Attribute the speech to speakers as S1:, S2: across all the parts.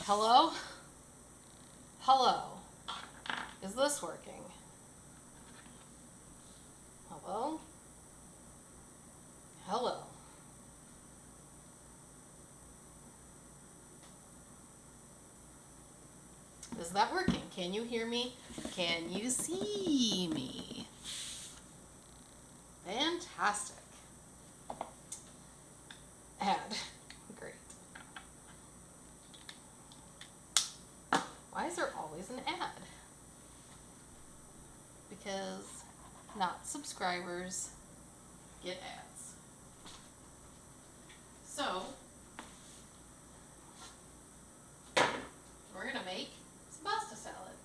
S1: Hello? Hello? Is this working? Hello? Hello? Is that working? Can you hear me? Can you see me? Fantastic. Ad. Great. Why is there always an ad? Because not subscribers get ads. So, we're going to make some pasta salad.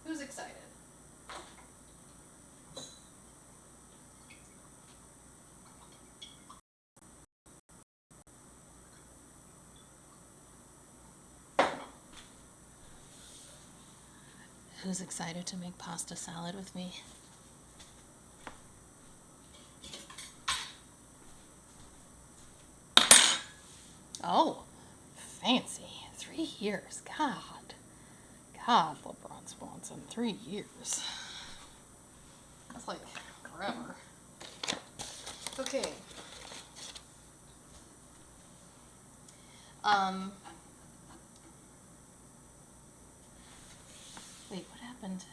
S1: Who's excited? Who's excited to make pasta salad with me? Oh, fancy. 3 years. God, LeBron Swanson. 3 years. That's like forever. Okay. Wait, what happened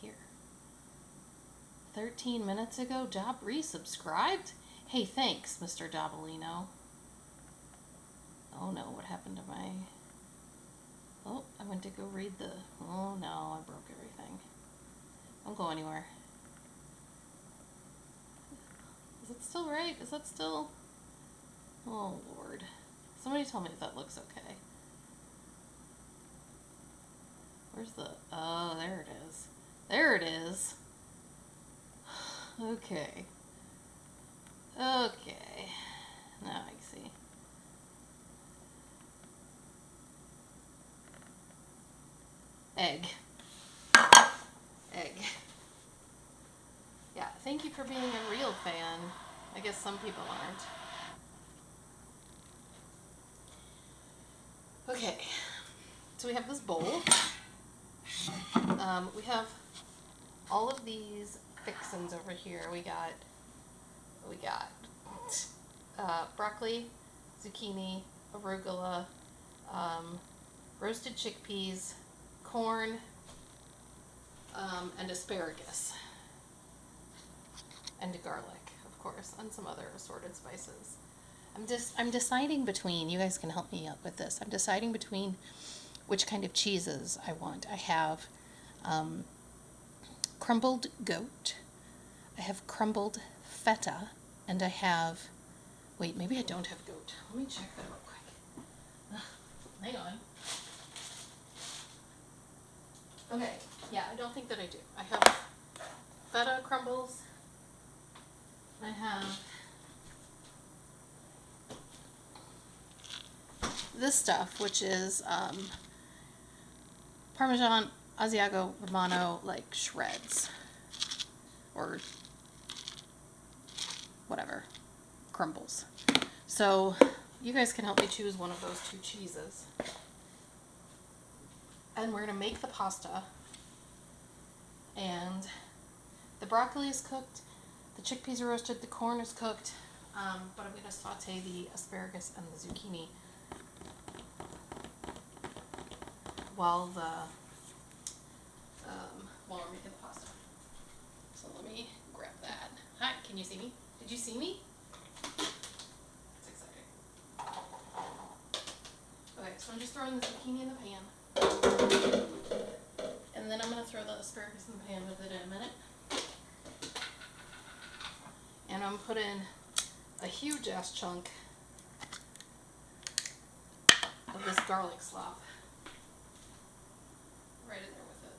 S1: here? 13 minutes ago, Job resubscribed? Hey, thanks, Mr. Jobolino. Oh no, what happened to my... Oh, I went to go read the... Oh no, I broke everything. Don't go anywhere. Is it still right? Is that still... Oh Lord. Somebody tell me if that looks okay. Where's the... Oh, there it is. There it is. Okay. Okay. Now I see. Egg. Egg. Yeah, thank you for being a real fan. I guess some people aren't. Okay. So we have this bowl. We have all of these fixins over here. We got broccoli, zucchini, arugula, roasted chickpeas, corn, and asparagus, and garlic, of course, and some other assorted spices. I'm deciding between. You guys can help me out with this. I'm deciding between which kind of cheeses I want. I have crumbled goat. I have crumbled feta, and I have. Wait, maybe I don't have goat. Let me check that real quick. Hang on. Okay, yeah, I don't think that I do. I have feta crumbles. I have this stuff, which is Parmesan Asiago Romano, like shreds. Or whatever. Crumbles. So, you guys can help me choose one of those two cheeses. And we're going to make the pasta. And the broccoli is cooked. The chickpeas are roasted. The corn is cooked. But I'm going to saute the asparagus and the zucchini while we're making the pasta. So let me grab that. Hi, can you see me? Did you see me? It's exciting. Okay, so I'm just throwing the zucchini in the pan. And then I'm going to throw the asparagus in the pan with it in a minute. And I'm putting a huge ass chunk of this garlic slop right in there with it.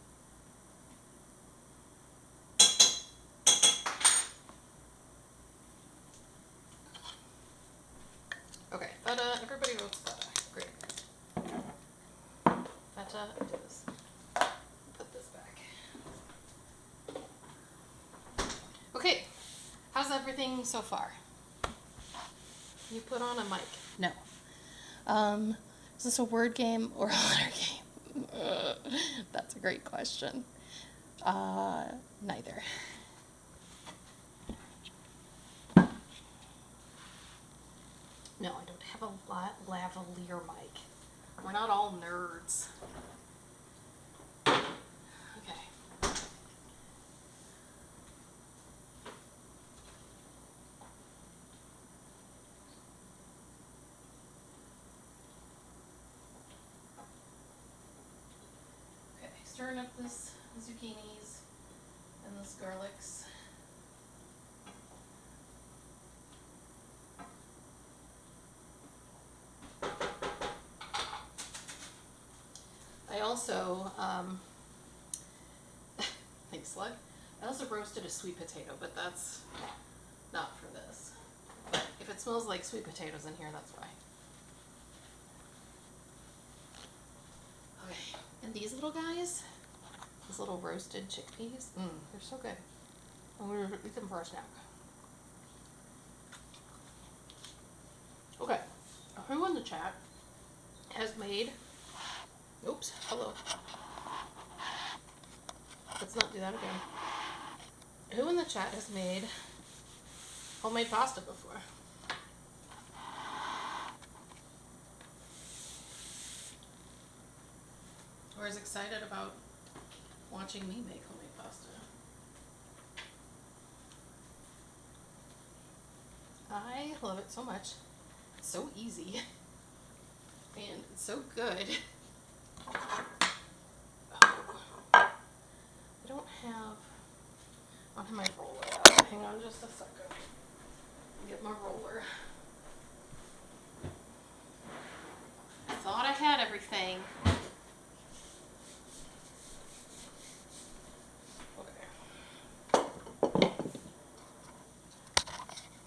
S1: Okay, feta. Everybody votes feta. Great. Feta into this. Put this back. Okay, how's everything so far? You put on a mic. No. Is this a word game or a letter game? That's a great question. Neither. No, I don't have a lavalier mic. We're not all nerds. Okay. Okay, stirring up this zucchinis and this garlics. I also, thanks, Slug. I also roasted a sweet potato, but that's not for this. But if it smells like sweet potatoes in here, that's why. Okay, and these little guys, these little roasted chickpeas, they're so good. I'm gonna eat them for a snack. Okay, who in the chat has made, oops, hello. Let's not do that again. Who in the chat has made homemade pasta before? Or is excited about watching me make homemade pasta? I love it so much. It's so easy. And it's so good. I don't have my roller out. Hang on just a second. Get my roller. I thought I had everything.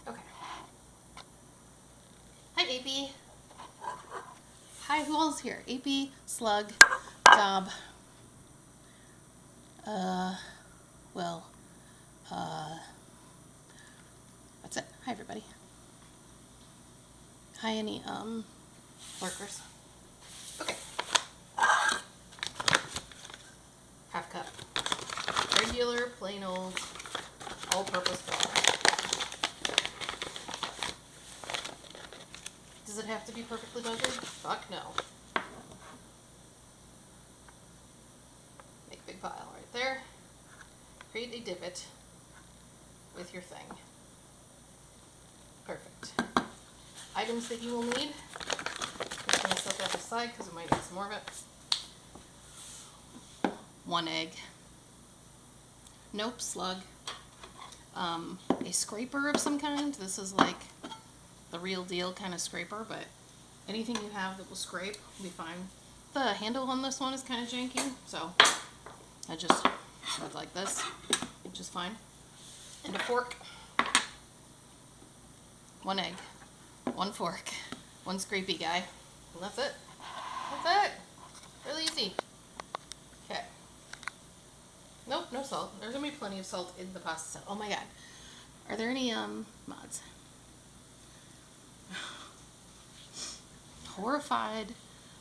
S1: Okay. Hi, AP. Hi, who else here? AP, Slug, Dob. That's it. Hi, everybody. Hi, any, lurkers. Okay. Half cup. Regular, plain old, all-purpose flour. Does it have to be perfectly measured? Fuck no. Make a big pile right there. Create a divot with your thing. Perfect. Items that you will need. I'm just going to set that aside because we might need some more of it. 1 egg. Nope, Slug. A scraper of some kind. This is like the real deal kind of scraper, but anything you have that will scrape will be fine. The handle on this one is kind of janky, so I just went like this, which is fine. And a fork. 1 egg. 1 fork. 1 scrapey guy. And that's it. That's it. Really easy. Okay. Nope, no salt. There's gonna be plenty of salt in the pasta set. Oh my god. Are there any mods? Horrified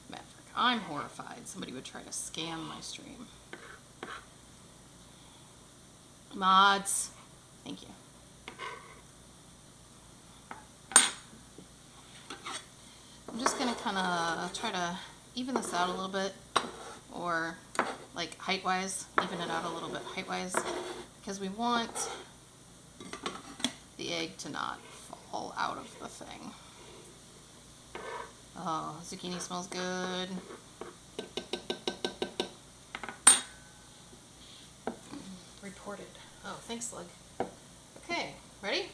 S1: Maverick. I'm horrified somebody would try to scam my stream. Mods. Thank you. I'm just gonna kind of try to even this out a little bit, or like height-wise, even it out a little bit height-wise, because we want the egg to not fall out of the thing. Oh, zucchini smells good. Reported. Oh, thanks, Slug. Okay, ready?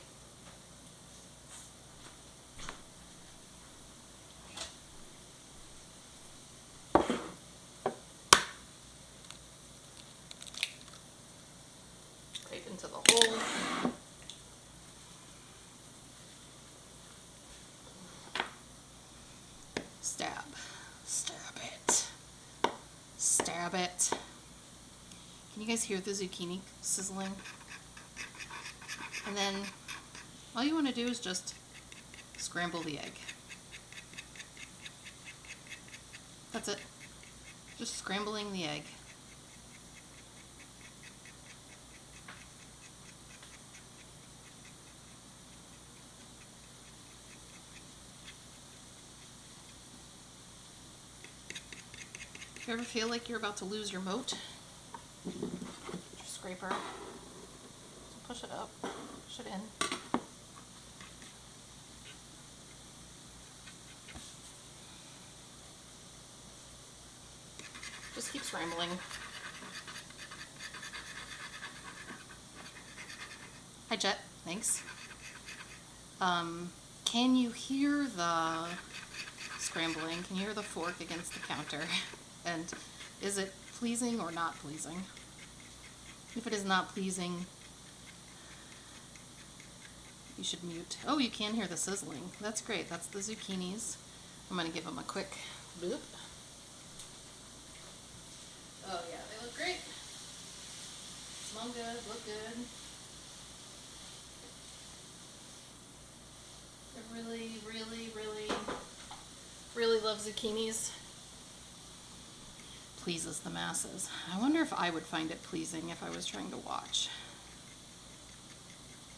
S1: Right into the hole. Stab. Stab it. Stab it. Can you guys hear the zucchini sizzling? And then all you want to do is just scramble the egg. That's it. Just scrambling the egg. If you ever feel like you're about to lose your moat, just scraper, push it up, push it in. Just keep scrambling. Hi, Jet. Thanks. Can you hear the scrambling? Can you hear the fork against the counter? And is it pleasing or not pleasing? If it is not pleasing, you should mute. Oh, you can hear the sizzling. That's great. That's the zucchinis. I'm going to give them a quick boop. Oh yeah, they look great. Smell good, look good. I really love zucchinis. Pleases the masses. I wonder if I would find it pleasing if I was trying to watch.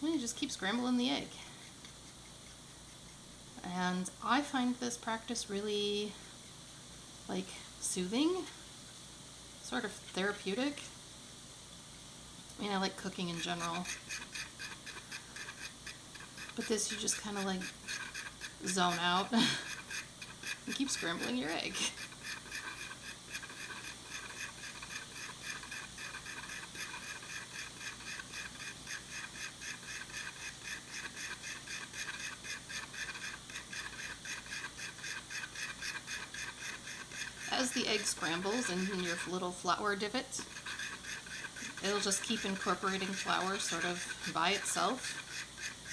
S1: Well, you just keep scrambling the egg. And I find this practice really, like, soothing, sort of therapeutic. I mean, I like cooking in general. But this, you just kind of like zone out and keep scrambling your egg. As the egg scrambles in your little flour divot, it'll just keep incorporating flour sort of by itself.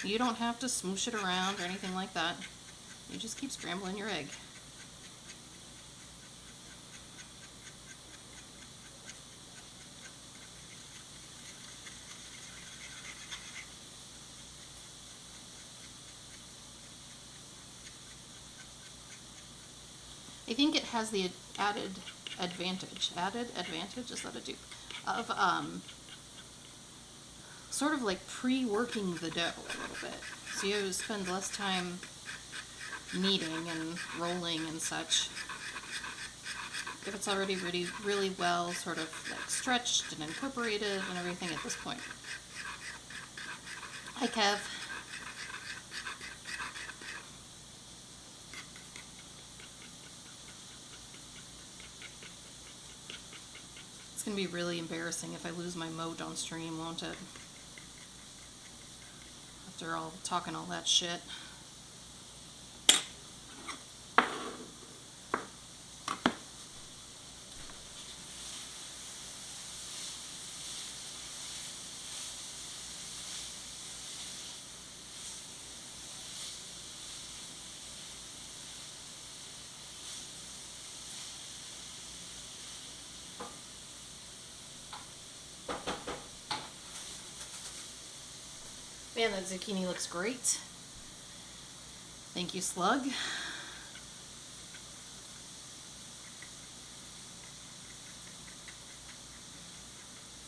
S1: You don't have to smoosh it around or anything like that. You just keep scrambling your egg. I think it has the added advantage, is that a dupe, of sort of like pre-working the dough a little bit. So you spend less time kneading and rolling and such. If it's already really well sort of like stretched and incorporated and everything at this point. Hi, Kev. It's gonna be really embarrassing if I lose my moat on stream, won't it? After all talking all that shit. Man, that zucchini looks great. Thank you, Slug.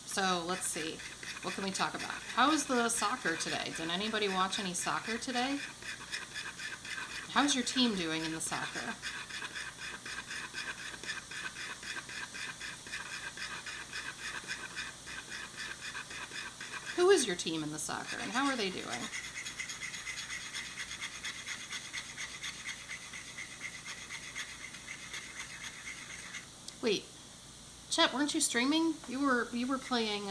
S1: So let's see. What can we talk about? How was the soccer today? Did anybody watch any soccer today? How's your team doing in the soccer? Who is your team in the soccer and how are they doing? Wait, Chet, weren't you streaming? You were playing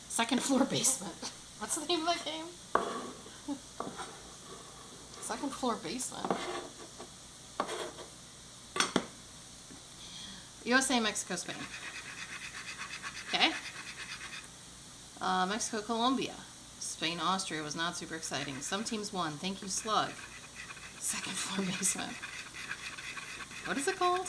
S1: Second Floor Basement. What's the name of that game? Second Floor Basement. USA, Mexico, Spain. Okay. Mexico, Colombia. Spain, Austria was not super exciting. Some teams won. Thank you, Slug. Second Floor Basement. What is it called?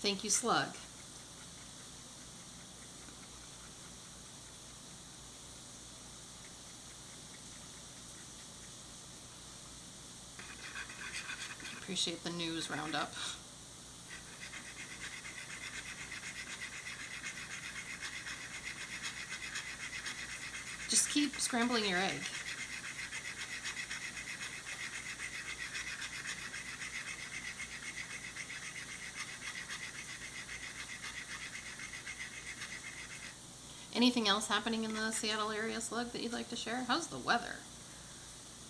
S1: Thank you, Slug. appreciate the news roundup. Just keep scrambling your egg. Anything else happening in the Seattle area, Slug, that you'd like to share? How's the weather?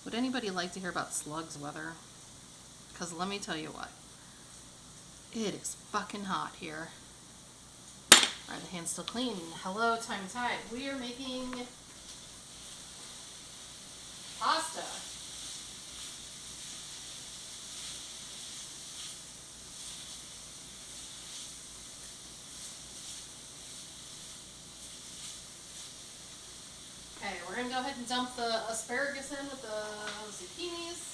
S1: Would anybody like to hear about Slug's weather? Because let me tell you what. It is fucking hot here. Are the hands still clean? Hello, Time Tide. We are making pasta. Okay, we're going to go ahead and dump the asparagus in with the zucchinis.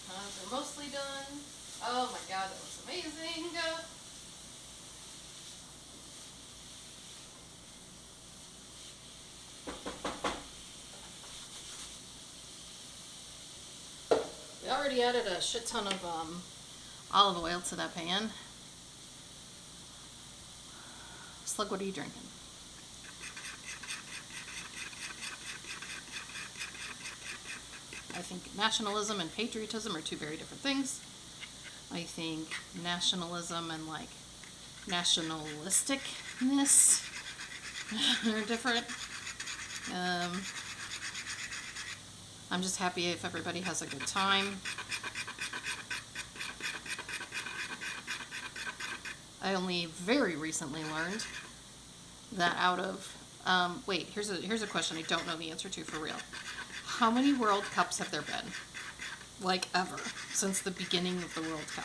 S1: Those are mostly done. Oh my god, that looks amazing. We already added a shit ton of olive oil to that pan. Slug, what are you drinking? I think nationalism and patriotism are two very different things. I think nationalism and like nationalisticness are different. I'm just happy if everybody has a good time. I only very recently learned that out of wait, here's a question I don't know the answer to for real. How many World Cups have there been? Like ever, since the beginning of the World Cup?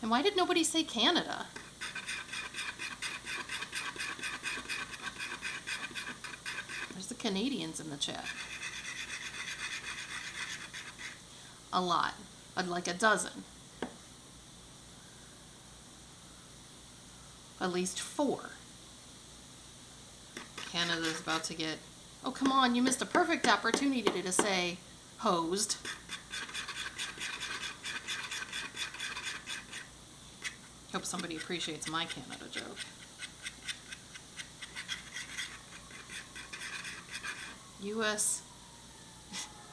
S1: And why did nobody say Canada? There's the Canadians in the chat. A lot. Like a dozen. At least 4. Canada's about to get... Oh, come on, you missed a perfect opportunity to say hosed. Hope somebody appreciates my Canada joke. U.S.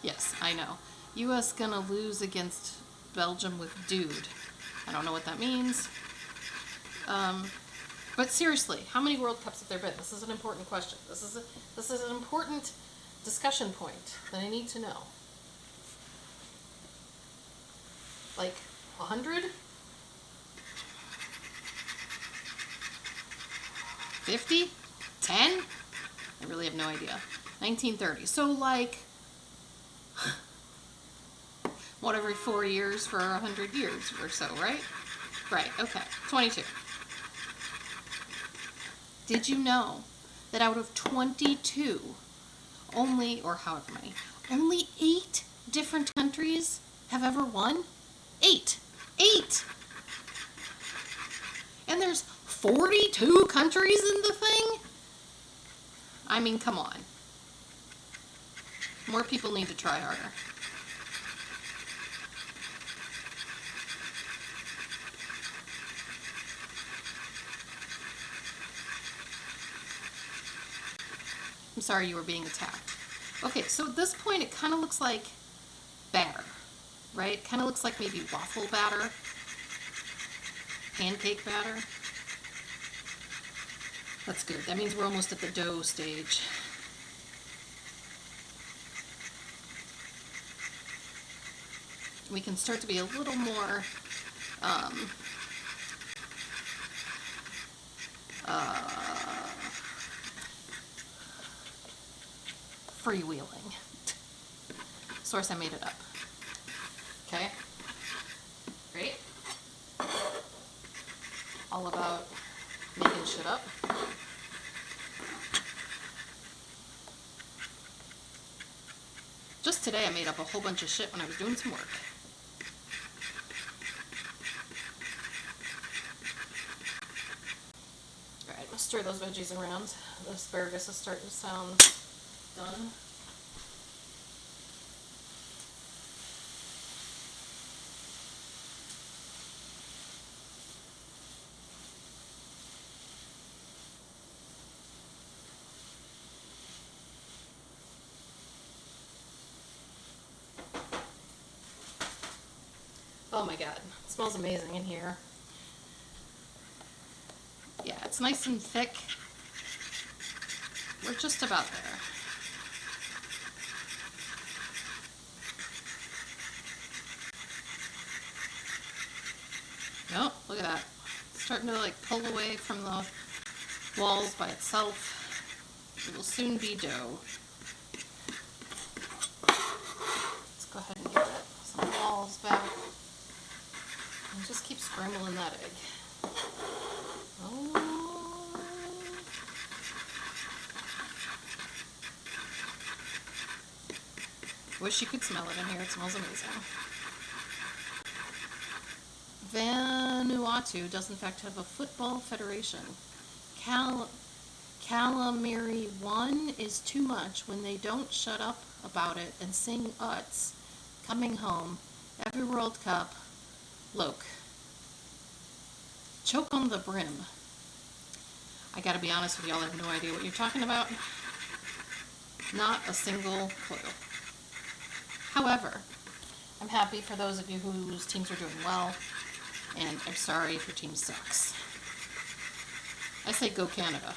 S1: Yes, I know. U.S. gonna lose against Belgium with dude. I don't know what that means. But seriously, how many World Cups have there been? This is an important question. This is an important discussion point that I need to know. Like 100? 50? 10? I really have no idea. 1930. So like, what, every 4 years for 100 years or so, right? Right, okay. 22. Did you know that out of 22, only, or however many, only 8 different countries have ever won? 8. 8! And there's 42 countries in the thing? I mean, come on. More people need to try harder. I'm sorry you were being attacked. Okay, so at this point it kind of looks like batter, right? Kind of looks like maybe waffle batter, pancake batter. That's good. That means we're almost at the dough stage. We can start to be a little more freewheeling. Source, I made it up. Okay? Great. All about making shit up. Just today I made up a whole bunch of shit when I was doing some work. Alright, let's stir those veggies around. The asparagus is starting to sound done. Oh my god, it smells amazing in here. Yeah, it's nice and thick. We're just about there. Oh, look at that. It's starting to like pull away from the walls by itself. It will soon be dough. Let's go ahead and give it some walls back. And just keep scrambling that egg. Oh. Wish you could smell it in here. It smells amazing. Vanuatu does in fact have a football federation. Calamari 1 is too much when they don't shut up about it and sing Utz coming home every World Cup. Loke. Choke on the brim. I gotta be honest with y'all, I have no idea what you're talking about. Not a single clue. However, I'm happy for those of you whose teams are doing well, and I'm sorry if your team sucks. I say go Canada,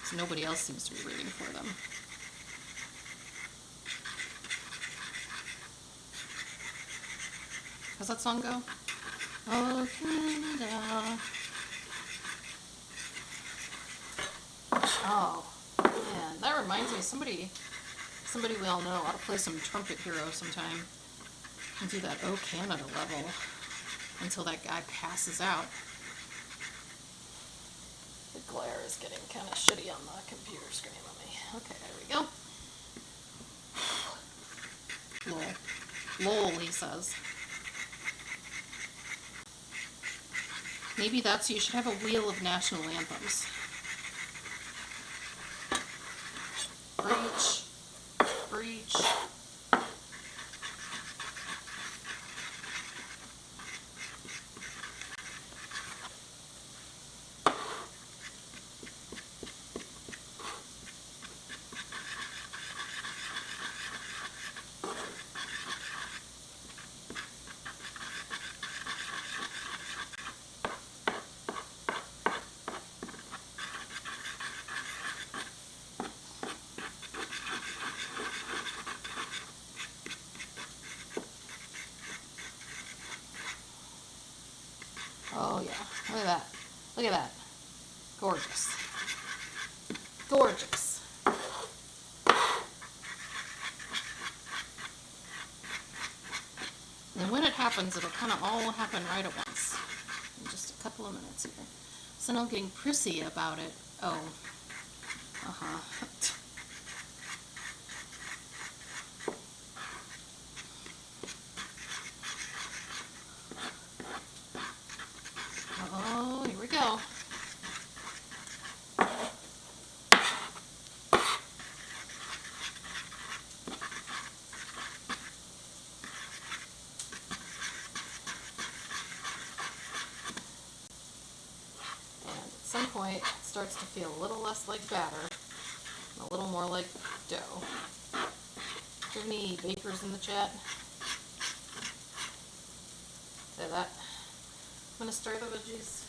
S1: because nobody else seems to be rooting for them. How's that song go? Oh, Canada. Oh, man, that reminds me, somebody we all know ought to play some Trumpet Hero sometime and do that Oh Canada level until that guy passes out. The glare is getting kind of shitty on the computer screen on me. Okay, there we go. Lol. Lol, he says. Maybe you should have a wheel of national anthems. Breach. Breach. Oh yeah, look at that. Look at that. Gorgeous. Gorgeous. And when it happens, it'll kind of all happen right at once. In just a couple of minutes here. So now I'm getting prissy about it. Oh. Uh-huh. Oh, here we go. At some point, it starts to feel a little less like batter, and a little more like dough. Do you have any bakers in the chat? Say that. I'm going to stir the veggies.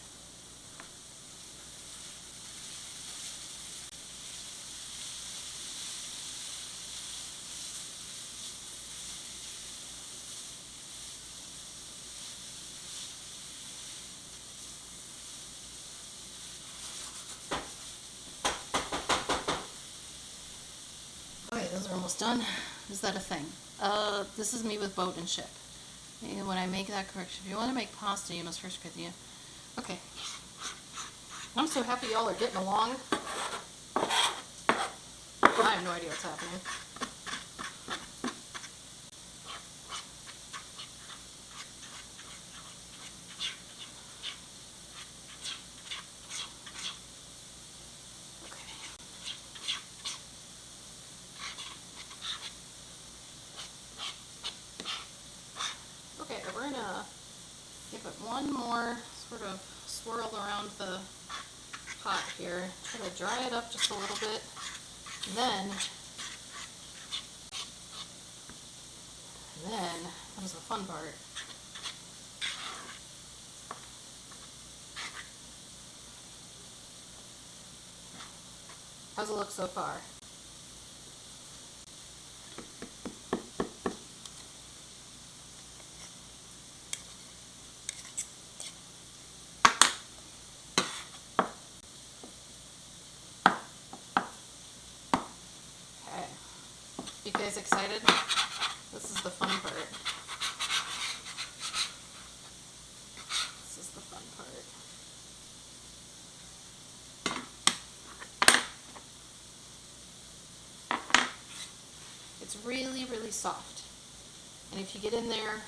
S1: Okay, those are almost done. Is that a thing? This is me with boat and ship. And when I make that correction, if you want to make pasta, you must first cook the... Okay. I'm so happy y'all are getting along. I have no idea what's happening. Give it one more sort of swirl around the pot here. Try to dry it up just a little bit. And then comes the fun part. How's it look so far? Okay. You guys excited? This is the fun part. This is the fun part. It's really, really soft. And if you get in there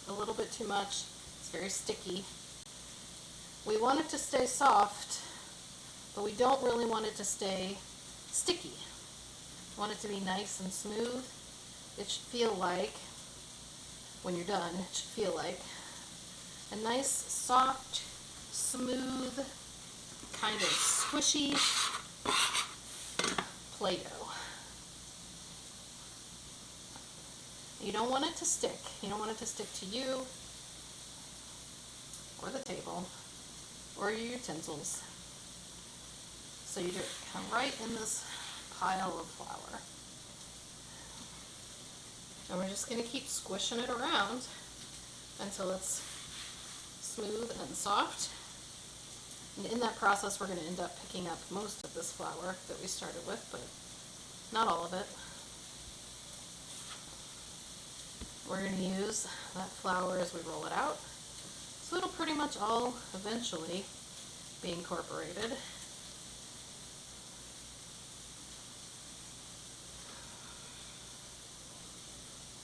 S1: a little bit too much, it's very sticky. We want it to stay soft, but we don't really want it to stay sticky. We want it to be nice and smooth. It should feel like, when you're done, it should feel like a nice, soft, smooth, kind of squishy Play-Doh. You don't want it to stick. You don't want it to stick to you or the table or your utensils. So you do it kind of right in this pile of flour. And we're just going to keep squishing it around until it's smooth and soft. And in that process, we're going to end up picking up most of this flour that we started with, but not all of it. We're going to use that flour as we roll it out. So it'll pretty much all eventually be incorporated.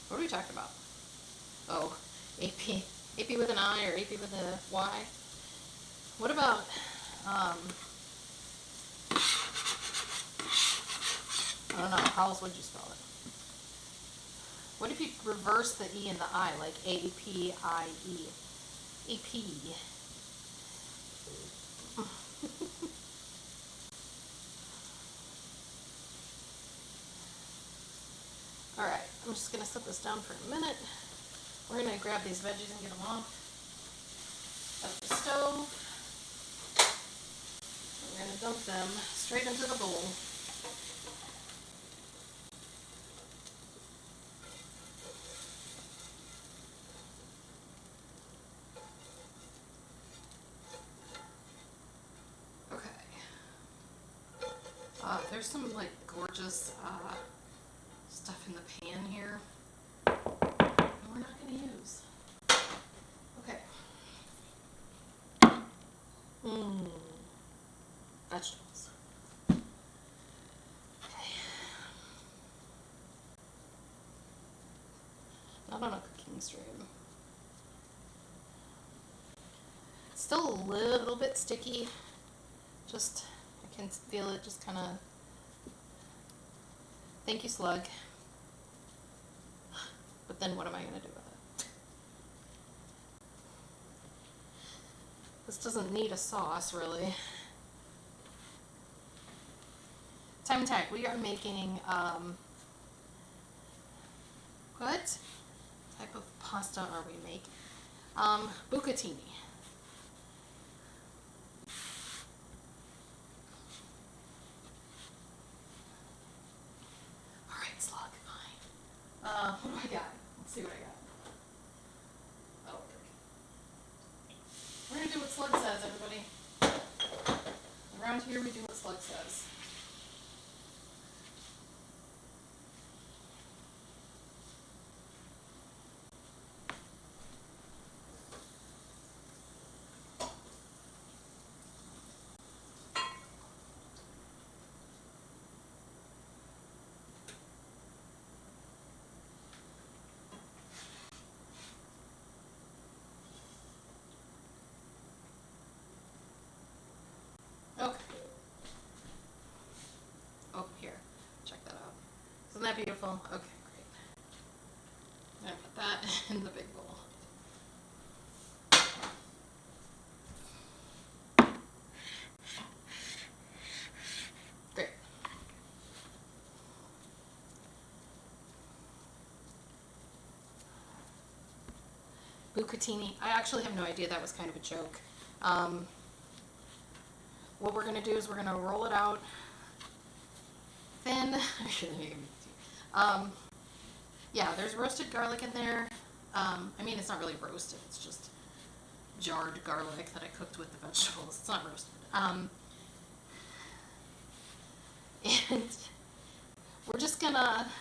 S1: What are we talking about? Oh, AP. AP with an I or AP with a Y. What about, I don't know, how else would you spell it? What if you reverse the E and the I, like A-P-I-E? AP. Alright, I'm just going to set this down for a minute. We're going to grab these veggies and get them off of the stove. We're going to dump them straight into the bowl. There's some like gorgeous stuff in the pan here that we're not going to use. Okay. Vegetables. Okay. Not on a cooking stream. It's still a little bit sticky. Just, I can feel it just kind of. Thank you, Slug. But then what am I going to do with it? This doesn't need a sauce, really. Time tag, we are making, what type of pasta are we making? Bucatini. What do I got? Let's see what I got. Oh, we're going to do what Slug says, everybody. Around here, we do what Slug says. Okay. Oh, here. Check that out. Isn't that beautiful? Okay, great. I'm going to put that in the big bowl. bucatini. I actually have no idea, that was kind of a joke. What we're gonna do is we're gonna roll it out thin. Yeah, there's roasted garlic in there. I mean, it's not really roasted, it's just jarred garlic that I cooked with the vegetables. It's not roasted. And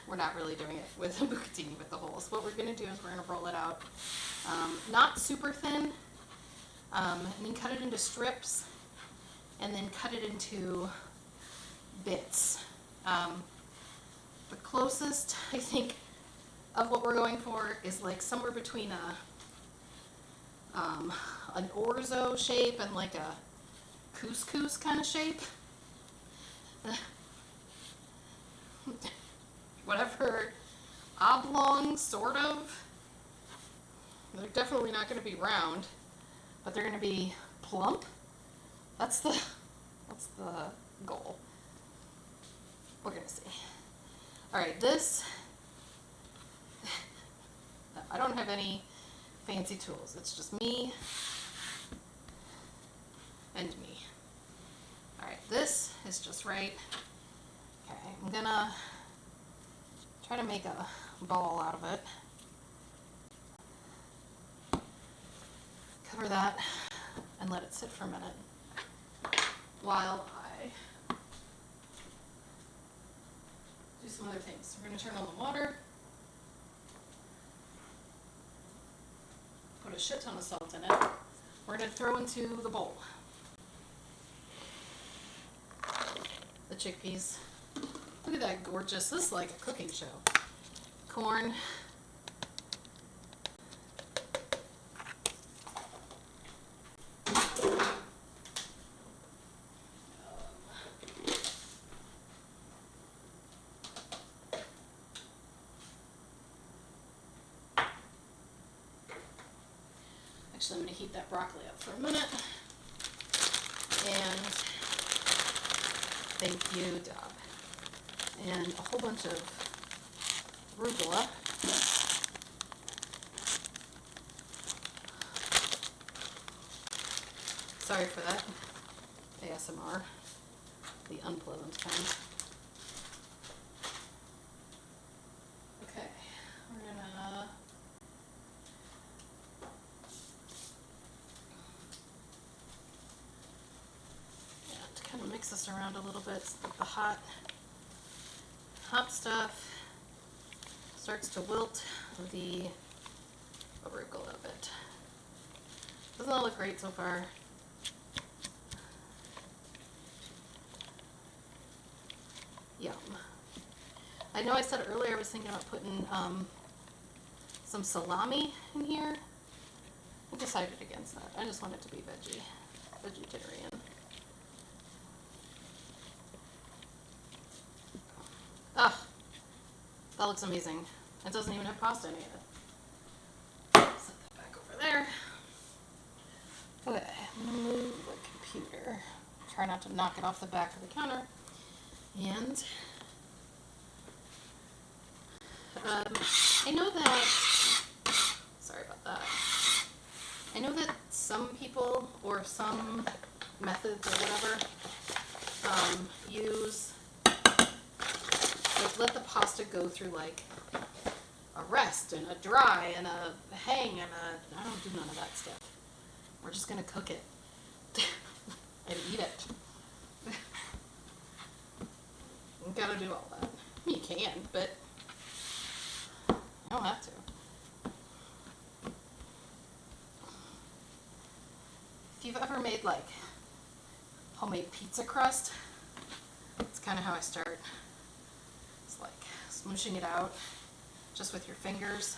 S1: we're not really doing it with bucatini with the holes. What we're gonna do is we're gonna roll it out, not super thin, and then cut it into strips, and then cut it into bits. The closest, I think, of what we're going for is like somewhere between an orzo shape and like a couscous kind of shape. Whatever, oblong, sort of. They're definitely not going to be round, but they're going to be plump. That's the goal. We're going to see. All right, this, I don't have any fancy tools. It's just me and me. All right, this is just right. Okay, I'm gonna try to make a ball out of it. Cover that and let it sit for a minute while I do some other things. We're gonna turn on the water. Put a shit ton of salt in it. We're gonna throw into the bowl the chickpeas. Look at that gorgeous, this is like a cooking show. Corn. Actually, I'm going to heat that broccoli up for a minute. And thank you, Dob. And a whole bunch of arugula. Sorry for that. ASMR. The unpleasant kind. Okay, we're gonna to kind of mix this around a little bit so that the hot stuff starts to wilt the arugula a bit. Doesn't that look great so far? Yum. I know I said earlier I was thinking about putting some salami in here. I decided against that. I just want it to be vegetarian. Ah, that looks amazing. It doesn't even have pasta in it. Set that back over there. Okay, I'm gonna move the computer. Try not to knock it off the back of the counter. And I know that, sorry about that. I know that some people or some methods or whatever use, like, let the pasta go through like a rest and a dry and a hang and I don't do none of that stuff. We're just gonna cook it and eat it. You gotta do all that. You can, but you don't have to. If you've ever made like homemade pizza crust, it's kind of how I start. It's like smooshing it out just with your fingers.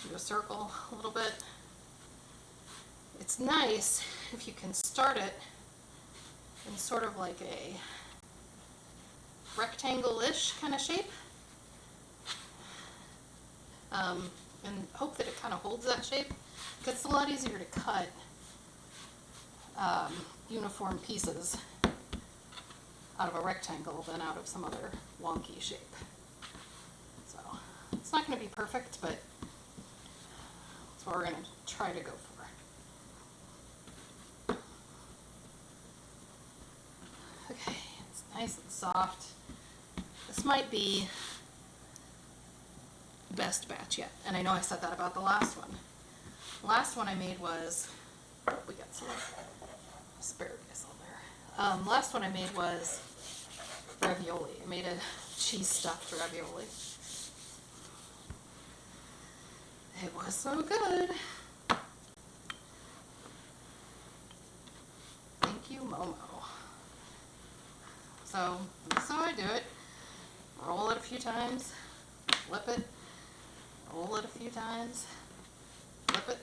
S1: Do a circle a little bit. It's nice if you can start it in sort of like a rectangle-ish kind of shape, and hope that it kind of holds that shape. It's a lot easier to cut uniform pieces out of a rectangle than out of some other wonky shape. So it's not going to be perfect, but it's That's what we're gonna try to go for. Okay, it's nice and soft. This might be the best batch yet, and I know I said that about the last one. The last one I made was, we got some asparagus on there. Last one I made was ravioli. I made a cheese stuffed ravioli. It was so good. Thank you, Momo. So that's how I do it. Roll it a few times, flip it, roll it a few times, flip it.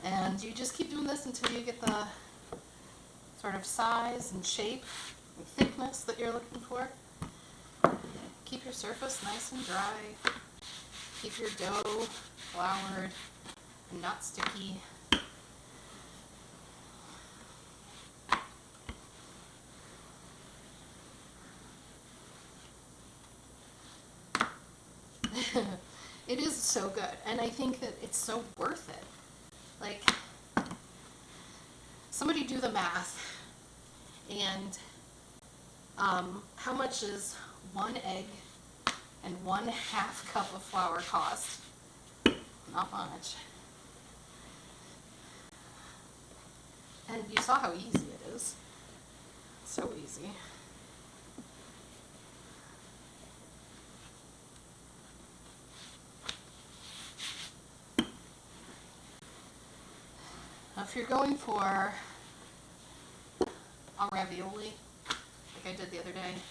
S1: And you just keep doing this until you get the sort of size and shape and thickness that you're looking for. Keep your surface nice and dry. Keep your dough floured and not sticky. It is so good, and I think that it's so worth it. Like, somebody do the math, and how much is 1 egg and 1/2 cup of flour cost? Not much. And you saw how easy it is. So easy. Now, if you're going for a ravioli, like I did the other day,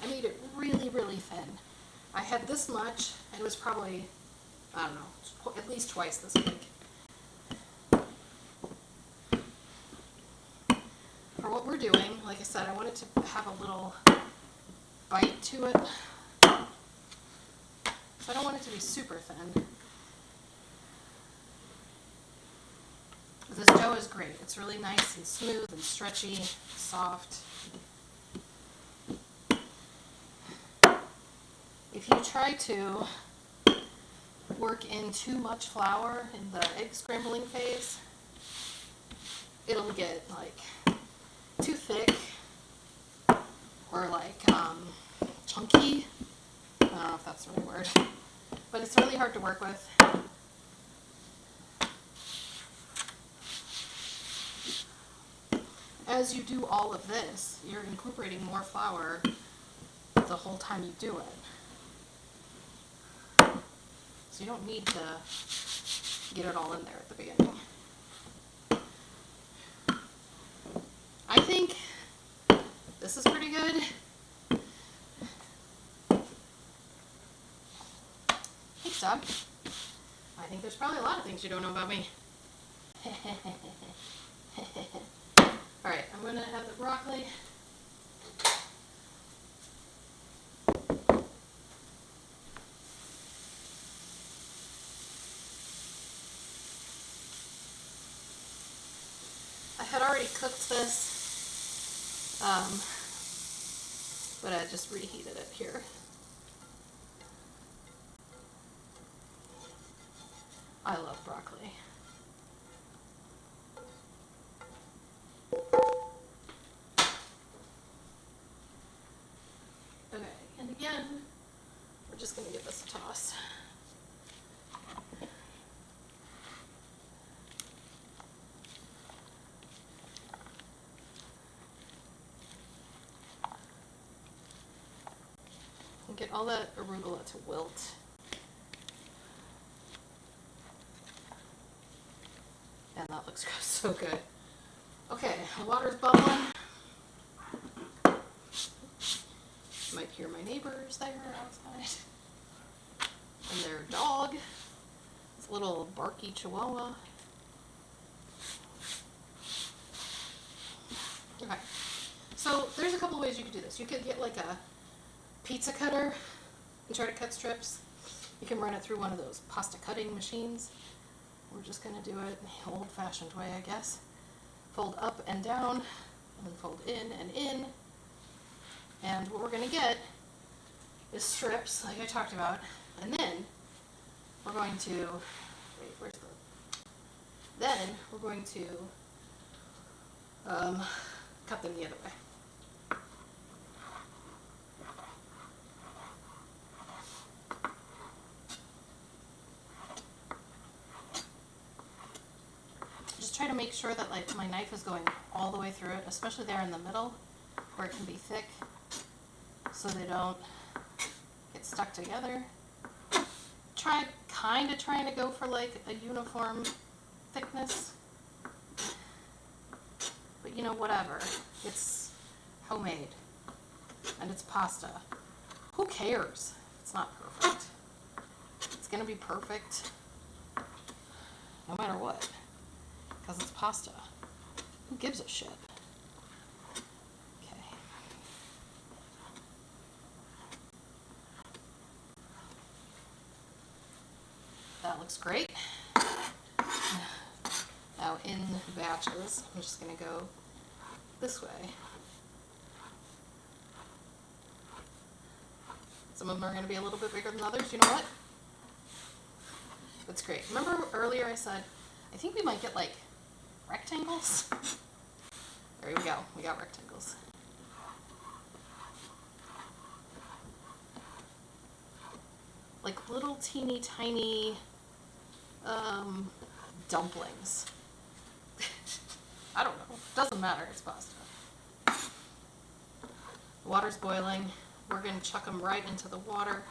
S1: I made it really, really thin. I had this much, and it was probably, I don't know, at least twice this big. For what we're doing, like I said, I wanted to have a little bite to it. So I don't want it to be super thin. This dough is great. It's really nice and smooth and stretchy, soft. If you try to work in too much flour in the egg scrambling phase, it'll get like too thick or like chunky. I don't know if that's the right word, but it's really hard to work with. As you do all of this, you're incorporating more flour the whole time you do it. So you don't need to get it all in there at the beginning. I think this is pretty good. Thanks, Dad. I think there's probably a lot of things you don't know about me. Alright, I'm going to have the broccoli. I had already cooked this, but I just reheated it here. I love broccoli. Okay, and again, we're just going to give this a toss. And get all that arugula to wilt. And that looks so good. Okay, the water's bubbling. You might hear my neighbors there outside. And their dog. It's a little barky chihuahua. Okay, so there's a couple ways you could do this. You could get like a pizza cutter and try to cut strips. You can run it through one of those pasta cutting machines. We're just going to do it the old-fashioned way, I guess. Fold up and down, and then fold in and in. And what we're going to get is strips, like I talked about. And then we're going to, wait, Then we're going to cut them the other way. Just try to make sure that like my knife is going all the way through it, especially there in the middle where it can be thick, so they don't get stuck together. Kind of trying to go for like a uniform thickness, but you know, whatever. It's homemade and it's pasta. Who cares? It's not perfect. It's gonna be perfect no matter what, because it's pasta. Who gives a shit? Okay. That looks great. Now in batches, I'm just gonna go this way. Some of them are gonna be a little bit bigger than others. You know what? That's great. Remember earlier I said, I think we might get like rectangles? There we go. We got rectangles. Like little teeny tiny dumplings. I don't know. Doesn't matter. It's pasta. The water's boiling. We're going to chuck them right into the water.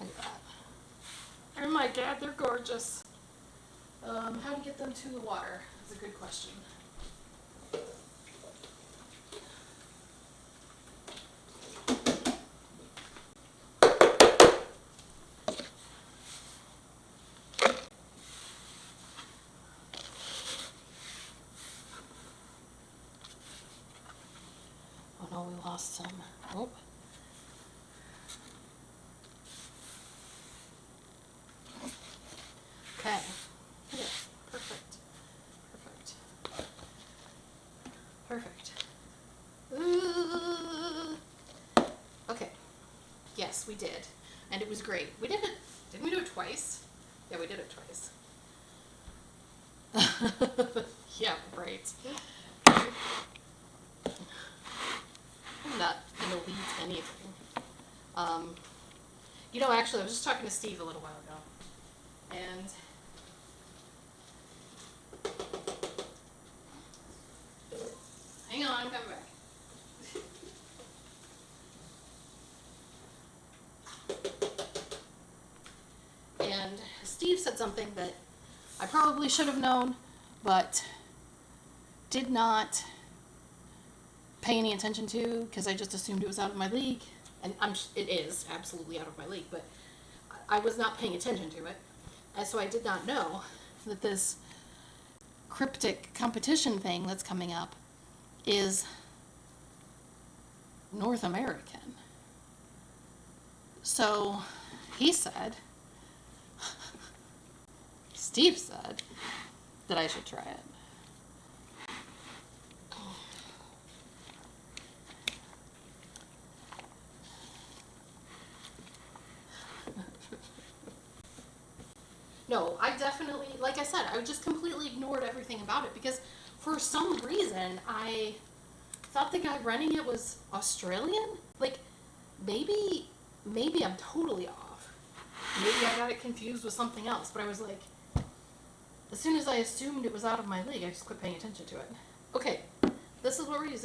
S1: Look at that. Oh my God, they're gorgeous. How to get them to the water is a good question. Oh no, we lost some. Oh. Okay. Yeah, perfect. Perfect. Okay. Yes, we did. And it was great. We did it. Didn't we do it twice? Yeah, we did it twice. Yeah, right. I'm not going to lead anything. You know, actually, I was just talking to Steve a little while ago. And hang on, I'm coming back. And Steve said something that I probably should have known, but did not pay any attention to because I just assumed it was out of my league. And it is absolutely out of my league, but I was not paying attention to it. And so I did not know that this cryptic competition thing that's coming up is North American. So he said, Steve said, that I should try it. No, I definitely, like I said, I just completely ignored everything about it because for some reason I thought the guy running it was Australian. Like, maybe I'm totally off. Maybe I got it confused with something else, but I was like, as soon as I assumed it was out of my league, I just quit paying attention to it. Okay, this is what we're using.